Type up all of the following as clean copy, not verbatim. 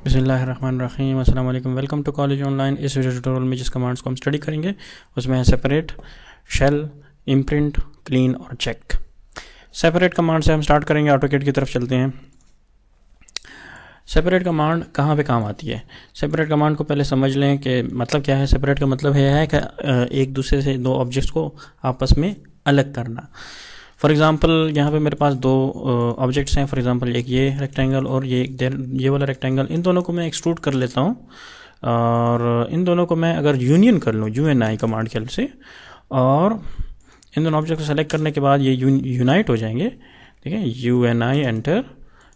बिस्मिल्लाहिर्रहमानिर्रहीम, अस्सलाम वालेकुम, वेलकम टू कॉलेज ऑनलाइन। इस वीडियो ट्यूटोरियल में जिस कमांड्स को हम स्टडी करेंगे उसमें है सेपरेट, शेल, इम्प्रिंट, क्लीन और चेक। सेपरेट कमांड से हम स्टार्ट करेंगे, ऑटोकैड की तरफ चलते हैं। सेपरेट कमांड कहाँ पे काम आती है? सेपरेट कमांड को पहले समझ लें कि मतलब क्या है। सेपरेट का मतलब यह है कि एक दूसरे से दो ऑब्जेक्ट्स को आपस में अलग करना। फॉर एग्ज़ाम्पल यहाँ पे मेरे पास दो ऑब्जेक्ट्स हैं। फॉर एग्ज़ाम्पल एक ये रेक्टेंगल और ये वाला रेक्टेंगल। इन दोनों को मैं एक्सट्रूड कर लेता हूँ और इन दोनों को मैं अगर यूनियन कर लूँ UNI कमांड के हेल्प से, और इन दोनों ऑब्जेक्ट को सेलेक्ट करने के बाद ये यूनाइट हो जाएंगे। ठीक है, UNI एंटर।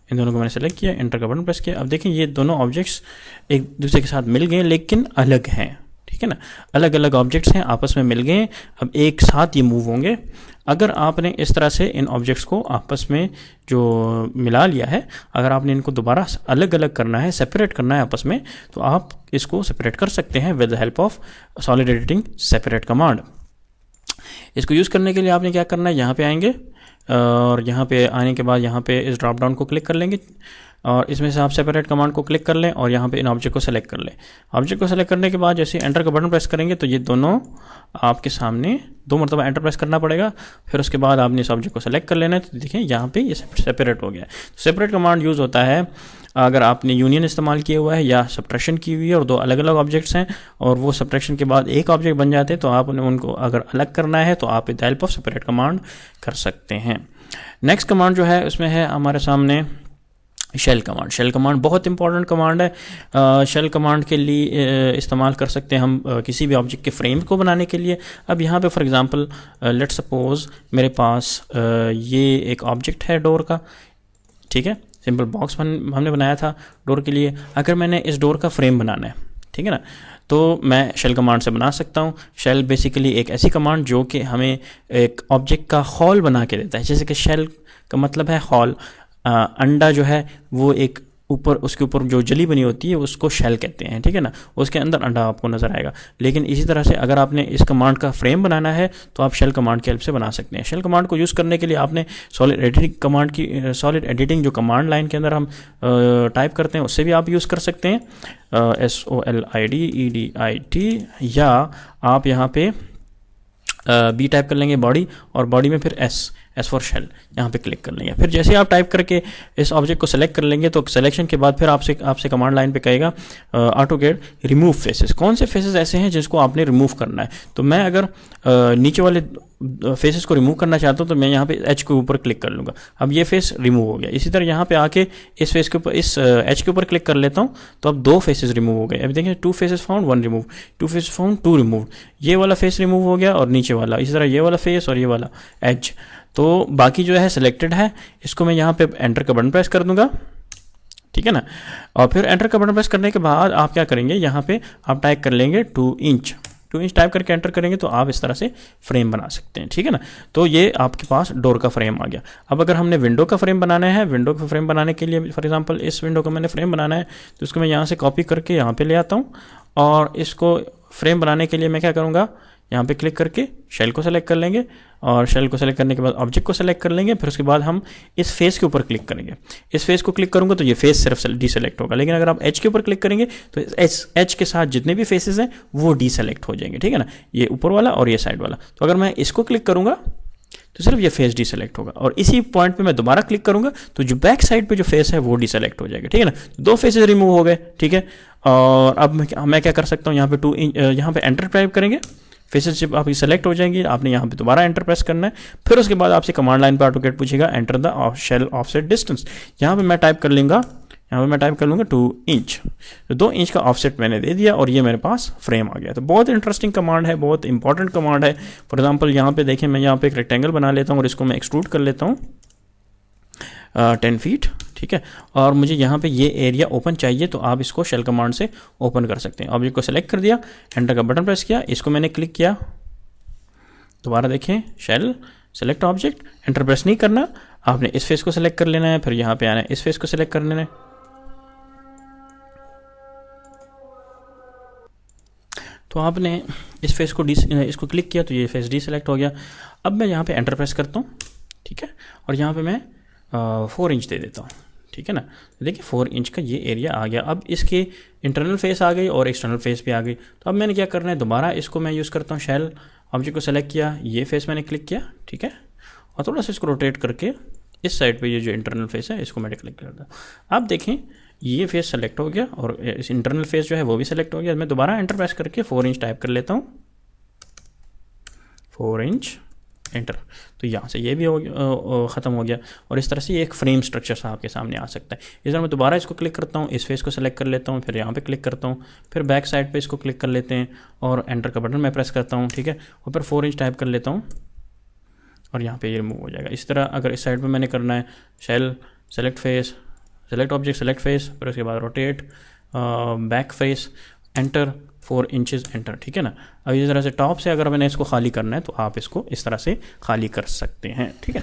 इन दोनों को मैंने सेलेक्ट किया, एंटर का बटन प्रेस किया। अब देखें ये दोनों ऑब्जेक्ट्स एक दूसरे के साथ मिल गए लेकिन अलग हैं। ठीक है ना, अलग अलग ऑब्जेक्ट्स हैं, आपस में मिल गए, अब एक साथ ये मूव होंगे। अगर आपने इस तरह से इन ऑब्जेक्ट्स को आपस में जो मिला लिया है, अगर आपने इनको दोबारा अलग अलग करना है, सेपरेट करना है आपस में, तो आप इसको सेपरेट कर सकते हैं with the help of solid editing separate command. इसको यूज़ करने के लिए आपने क्या करना है, यहाँ पे आएंगे और यहाँ पे आने के बाद यहाँ पे इस ड्रॉप डाउन को क्लिक कर लेंगे और इसमें से आप सेपरेट कमांड को क्लिक कर लें और यहाँ पे इन ऑब्जेक्ट को सेलेक्ट कर लें। ऑब्जेक्ट को सेलेक्ट करने के बाद जैसे एंटर का बटन प्रेस करेंगे तो ये दोनों आपके सामने 2 मरतबा एंटर प्रेस करना पड़ेगा। फिर उसके बाद आपने इस ऑब्जेक्ट को सेलेक्ट कर लेना है। तो देखिए यहाँ पे ये सेपरेट हो गया। तो सेपरेट कमांड यूज़ होता है अगर आपने यूनियन इस्तेमाल किया हुआ है या सब्ट्रैक्शन की हुई है और दो अलग अलग ऑब्जेक्ट्स हैं और वो सब्ट्रैक्शन के बाद एक ऑब्जेक्ट बन जाते हैं, तो आपने उनको अगर अलग करना है तो आप with the help of separate command कर सकते हैं। नेक्स्ट कमांड जो है उसमें है हमारे सामने शेल कमांड। शेल कमांड बहुत इंपॉर्टेंट कमांड है। शेल कमांड के लिए इस्तेमाल कर सकते हैं हम किसी भी ऑब्जेक्ट के फ्रेम को बनाने के लिए। अब यहाँ पे फॉर एग्जांपल लेट्स सपोज मेरे पास ये एक ऑब्जेक्ट है डोर का। ठीक है, सिंपल बॉक्स हमने बनाया था डोर के लिए। अगर मैंने इस डोर का फ्रेम बनाना है, ठीक है ना, तो मैं शेल कमांड से बना सकता हूँ। शेल बेसिकली एक ऐसी कमांड जो कि हमें एक ऑब्जेक्ट का हॉल बना के देता है। जैसे कि शेल का मतलब है हॉल। अंडा जो है वो एक ऊपर, उसके ऊपर जो जली बनी होती है उसको शेल कहते हैं। ठीक है ना, उसके अंदर अंडा आपको नजर आएगा। लेकिन इसी तरह से अगर आपने इस कमांड का फ्रेम बनाना है तो आप शेल कमांड की हेल्प से बना सकते हैं। शेल कमांड को यूज़ करने के लिए आपने सॉलिड एडिटिंग कमांड की, सॉलिड एडिटिंग जो कमांड लाइन के अंदर हम टाइप करते हैं उससे भी आप यूज़ कर सकते हैं, SOLID EDIT, या आप यहाँ पे बी टाइप कर लेंगे बॉडी, और बॉडी में फिर एस फॉर शेल यहाँ पे क्लिक कर लेंगे। फिर जैसे आप टाइप करके इस ऑब्जेक्ट को सेलेक्ट कर लेंगे तो सिलेक्शन के बाद फिर आपसे कमांड लाइन पे कहेगा ऑटोकैड रिमूव फेसेस। कौन से फेसेस ऐसे हैं जिसको आपने रिमूव करना है? तो मैं अगर नीचे वाले फेसेस को रिमूव करना चाहता हूँ तो मैं यहाँ पे H के ऊपर क्लिक कर लूँगा। अब ये फेस रिमूव हो गया। इसी तरह यहाँ पे आके इस फेस के ऊपर, इस H के ऊपर क्लिक कर लेता हूँ तो अब 2 फेसेस रिमूव हो गए। अभी देखें 2 faces found 1 remove, 2 faces found 2 remove. ये वाला फेस रिमूव हो गया और नीचे वाला, इसी तरह ये वाला फेस और ये वाला H। तो बाकी जो है सिलेक्टेड है, इसको मैं यहाँ पे एंटर का बटन प्रेस कर दूंगा। ठीक है ना, और फिर एंटर का बटन प्रेस करने के बाद आप क्या करेंगे, यहाँ पे आप टाइप कर लेंगे 2 इंच टाइप करके एंटर करेंगे तो आप इस तरह से फ्रेम बना सकते हैं। ठीक है ना, तो ये आपके पास डोर का फ्रेम आ गया। अब अगर हमने विंडो का फ्रेम बनाना है, विंडो का फ्रेम बनाने के लिए फॉर एग्जांपल इस विंडो का मैंने फ्रेम बनाना है तो इसको मैं यहाँ से कॉपी करके यहाँ पे ले आता हूँ और इसको फ्रेम बनाने के लिए मैं क्या करूँगा, यहाँ पे क्लिक करके शेल को सेलेक्ट कर लेंगे और शेल को सेलेक्ट करने के बाद ऑब्जेक्ट को सेलेक्ट कर लेंगे। फिर उसके बाद हम इस फेस के ऊपर क्लिक करेंगे। इस फेस को क्लिक करूँगा तो ये फेस सिर्फ डीसेलेक्ट होगा, लेकिन अगर आप H के ऊपर क्लिक करेंगे तो H के साथ जितने भी फेसेस हैं वो डीसेलेक्ट हो जाएंगे। ठीक है ना, ये ऊपर वाला और ये साइड वाला। तो अगर मैं इसको क्लिक करूँगा तो सिर्फ ये फेस डीसेलेक्ट होगा और इसी पॉइंट पे मैं दोबारा क्लिक करूँगा तो जो बैक साइड पे जो फेस है वो डीसेलेक्ट हो जाएगा। ठीक है ना, 2 फेसेस रिमूव हो गए। ठीक है, और अब मैं क्या कर सकता हूँ, यहाँ पे यहाँ पे एंटर टाइप करेंगे, फेसेस जब आपकी सेलेक्ट हो जाएंगी आपने यहाँ पे दोबारा एंटर प्रेस करना है। फिर उसके बाद आपसे कमांड लाइन पर ऑटोकैड पूछेगा enter the shell offset distance. यहाँ पे मैं टाइप कर लूँगा, 2 इंच। तो 2 इंच का ऑफसेट मैंने दे दिया और ये मेरे पास फ्रेम आ गया। तो बहुत इंटरेस्टिंग कमांड है, बहुत इंपॉर्टेंट कमांड है। फॉर एग्जाम्पल यहाँ पे देखें, मैं यहाँ पे एक रेक्टेंगल बना लेता हूँ और इसको मैं एक्सट्रूड कर लेता हूँ 10 फीट। ठीक है, और मुझे यहाँ पे ये एरिया ओपन चाहिए तो आप इसको शेल कमांड से ओपन कर सकते हैं। ऑब्जेक्ट को सेलेक्ट कर दिया, एंटर का बटन प्रेस किया, इसको मैंने क्लिक किया, दोबारा देखें shell select object, enter press नहीं करना, आपने इस फेस को सेलेक्ट कर लेना है, फिर यहाँ पे आना है, इस फेस को सेलेक्ट कर लेना है। तो आपने इस फेस को इसको क्लिक किया तो ये फेस डीसेलेक्ट हो गया। अब मैं यहाँ पे एंटर प्रेस करता हूँ। ठीक है, और यहाँ पे मैं 4 इंच दे देता हूँ। ठीक है ना। तो देखिए 4 इंच का ये एरिया आ गया। अब इसके इंटरनल फेस आ गई और एक्सटर्नल फेस भी आ गई। तो अब मैंने क्या करना है, दोबारा इसको मैं यूज़ करता हूँ, शेल ऑब्जेक्ट को सेलेक्ट किया, ये फेस मैंने क्लिक किया, ठीक है, और थोड़ा सा इसको रोटेट करके इस साइड पे ये जो इंटरनल फेस है इसको मैं क्लिक करता हूँ। अब देखें ये फेस सेलेक्ट हो गया और इस इंटरनल फेस जो है वो भी सेलेक्ट हो गया। मैं दोबारा एंटर प्रेस करके 4 इंच टाइप कर लेता हूँ, 4 इंच एंटर। तो यहाँ से ये भी ख़त्म हो गया और इस तरह से ये एक फ्रेम स्ट्रक्चर सा आपके सामने आ सकता है। इस तरह मैं दोबारा इसको क्लिक करता हूँ, इस फेस को सेलेक्ट कर लेता हूँ, फिर यहाँ पे क्लिक करता हूँ, फिर बैक साइड पे इसको क्लिक कर लेते हैं और एंटर का बटन मैं प्रेस करता हूँ, ठीक है, और फिर 4 इंच टाइप कर लेता हूँ और यहाँ पे ये रिमूव हो जाएगा। इस तरह अगर इस साइड पे मैंने करना है, shell select face, select object, select face, फिर उसके बाद rotate, back face, enter, 4 inches enter, ठीक है ना। अब इस तरह से टॉप से अगर मैंने इसको खाली करना है तो आप इसको इस तरह से खाली कर सकते हैं, ठीक है।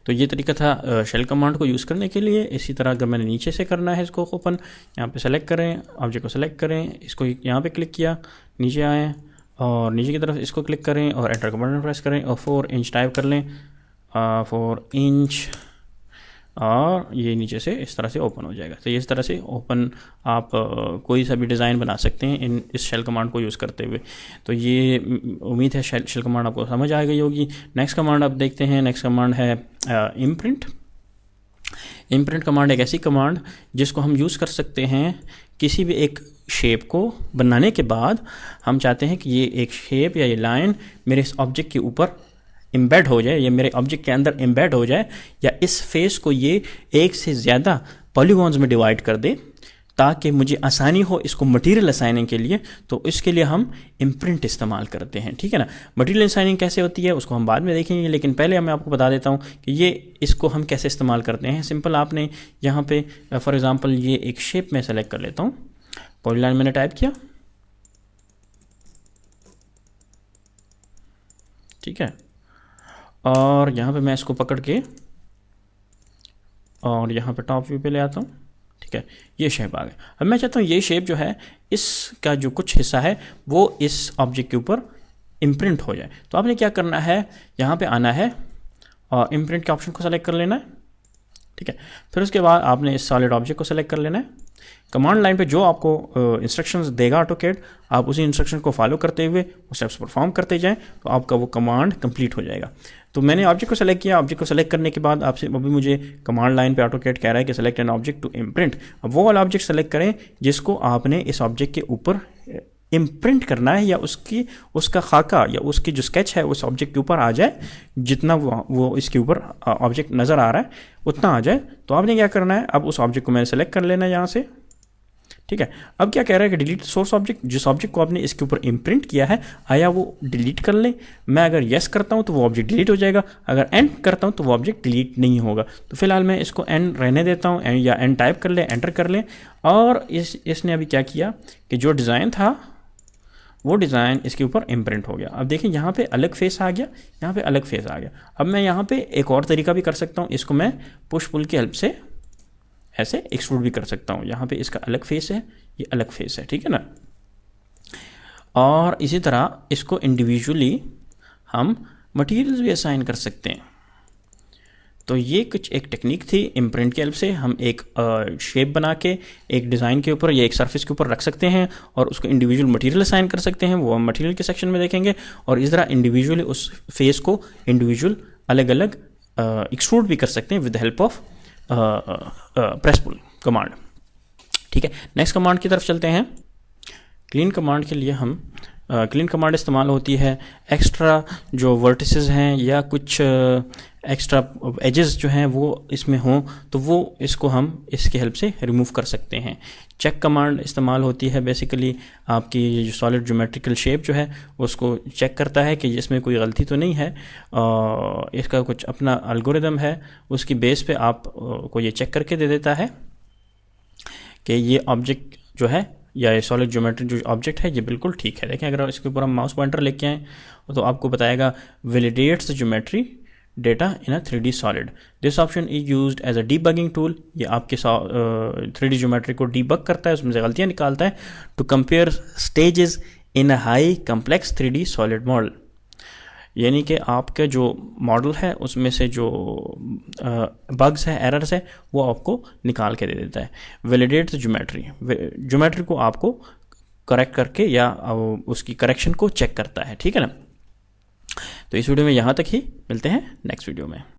तो ये तरीका था शेल कमांड को यूज़ करने के लिए। इसी तरह अगर मैंने नीचे से करना है इसको ओपन, यहाँ पे सेलेक्ट करें, ऑब्जेक्ट को सेलेक्ट करें, इसको यहाँ पे क्लिक किया, नीचे आएँ और नीचे की तरफ इसको क्लिक करें और एंटर का बटन प्रेस करें और 4 इंच टाइप कर लें, 4 इंच, और ये नीचे से इस तरह से ओपन हो जाएगा। तो इस तरह से ओपन आप कोई सा भी डिज़ाइन बना सकते हैं इस शेल कमांड को यूज़ करते हुए। तो ये उम्मीद है शेल कमांड आपको समझ आ गई होगी। नेक्स्ट कमांड आप देखते हैं, नेक्स्ट कमांड है इम्प्रिंट। इम्प्रिंट कमांड एक ऐसी कमांड जिसको हम यूज़ कर सकते हैं किसी भी एक शेप को बनाने के बाद हम चाहते हैं कि ये एक शेप या ये लाइन मेरे इस ऑब्जेक्ट के ऊपर एम्बेड हो जाए, या मेरे ऑब्जेक्ट के अंदर एम्बेड हो जाए, या इस फेस को ये एक से ज़्यादा पॉलीगॉन्स में डिवाइड कर दे ताकि मुझे आसानी हो इसको मटेरियल असाइनिंग के लिए। तो इसके लिए हम इम्प्रिंट इस्तेमाल करते हैं, ठीक है ना। मटेरियल असाइनिंग कैसे होती है उसको हम बाद में देखेंगे, लेकिन पहले मैं आपको बता देता हूँ कि ये इसको हम कैसे इस्तेमाल करते हैं। सिंपल, आपने यहाँ पे फॉर एग्ज़ाम्पल ये एक शेप में सेलेक्ट कर लेता हूँ, पॉलीलाइन मैंने टाइप किया, ठीक है, और यहाँ पे मैं इसको पकड़ के और यहाँ पे टॉप व्यू पे ले आता हूँ, ठीक है, ये शेप आ गया। अब मैं चाहता हूँ ये शेप जो है इसका जो कुछ हिस्सा है वो इस ऑब्जेक्ट के ऊपर इम्प्रिंट हो जाए। तो आपने क्या करना है, यहाँ पे आना है और इम्प्रिंट के ऑप्शन को सेलेक्ट कर लेना है, ठीक है, फिर उसके बाद आपने इस सॉलिड ऑब्जेक्ट को सेलेक्ट कर लेना है। कमांड लाइन पे जो आपको इंस्ट्रक्शंस देगा ऑटोकैड, आप उसी इंस्ट्रक्शन को फॉलो करते हुए वो स्टेप्स परफॉर्म करते जाएं तो आपका वो कमांड कंप्लीट हो जाएगा। तो मैंने ऑब्जेक्ट को सेलेक्ट किया, ऑब्जेक्ट को सेलेक्ट करने के बाद आपसे अभी मुझे कमांड लाइन पे ऑटोकैड कह रहा है कि select an object to imprint. अब वो वाला ऑब्जेक्ट सेलेक्ट करें जिसको आपने इस ऑब्जेक्ट के ऊपर इम्प्रिंट करना है, या उसका खाका या उसकी जो स्केच है उस ऑब्जेक्ट के ऊपर आ जाए, जितना वो इसके ऊपर ऑब्जेक्ट नज़र आ रहा है उतना आ जाए। तो आपने क्या करना है, अब उस ऑब्जेक्ट को मैंने सेलेक्ट कर लेना है यहाँ से, ठीक है। अब क्या कह रहा है कि डिलीट सोर्स ऑब्जेक्ट, जिस ऑब्जेक्ट को आपने इसके ऊपर इम्प्रिंट किया है आया वो डिलीट कर ले। मैं अगर येस करता हूँ तो वो ऑब्जेक्ट डिलीट हो जाएगा, अगर एंड करता हूँ तो वो ऑब्जेक्ट डिलीट नहीं होगा। तो फिलहाल मैं इसको एंड रहने देता हूँ, या एंड टाइप कर ले, एंटर कर ले, और इसने अभी क्या किया कि जो डिज़ाइन था वो डिज़ाइन इसके ऊपर इम्प्रिंट हो गया। अब देखिए यहाँ पे अलग फेस आ गया, यहाँ पे अलग फेस आ गया। अब मैं यहाँ पे एक और तरीका भी कर सकता हूँ, इसको मैं पुश पुल की हेल्प से ऐसे एक्सट्रूड भी कर सकता हूँ। यहाँ पे इसका अलग फेस है, ये अलग फेस है, ठीक है ना। और इसी तरह इसको इंडिविजुअली हम मटेरियल्स भी असाइन कर सकते हैं। तो ये कुछ एक टेक्निक थी, इम्प्रिंट की हेल्प से हम एक शेप बना के एक डिज़ाइन के ऊपर या एक सरफेस के ऊपर रख सकते हैं और उसको इंडिविजुअल मटेरियल असाइन कर सकते हैं। वो हम मटेरियल के सेक्शन में देखेंगे। और इस तरह इंडिविजुअली उस फेस को इंडिविजुअल अलग अलग एक्सट्रूड भी कर सकते हैं with the help of press pull command, ठीक है। नेक्स्ट कमांड की तरफ चलते हैं। क्लीन कमांड के लिए हम क्लीन कमांड इस्तेमाल होती है एक्स्ट्रा जो वर्टिसेस हैं या कुछ एक्स्ट्रा एजेस जो हैं वो इसमें हों तो वो इसको हम इसके हेल्प से रिमूव कर सकते हैं। चेक कमांड इस्तेमाल होती है, बेसिकली आपकी ये जो सॉलिड ज्योमेट्रिकल शेप जो है उसको चेक करता है कि इसमें कोई गलती तो नहीं है। इसका कुछ अपना एल्गोरिदम है, उसकी बेस पे आप को ये चेक करके दे देता है कि ये ऑब्जेक्ट जो है या ये सॉलिड ज्योमेट्री जो ऑब्जेक्ट है ये बिल्कुल ठीक है। देखें अगर इसके ऊपर हम माउस पॉइंटर लेके आएँ तो आपको बताएगा validates the geometry data in a 3D solid. This option is used as a debugging tool. ये आपके 3D ज्योमेट्री को डीबग करता है, उसमें से गलतियाँ निकालता है to compare stages in a high complex 3D solid model. यानी कि आपका जो मॉडल है उसमें से जो बग्स है, एरर्स है, वो आपको निकाल के दे देता है। वैलिडेट ज्योमेट्री को आपको करेक्ट करके या उसकी करेक्शन को चेक करता है, ठीक है ना। तो इस वीडियो में यहाँ तक ही, मिलते हैं नेक्स्ट वीडियो में।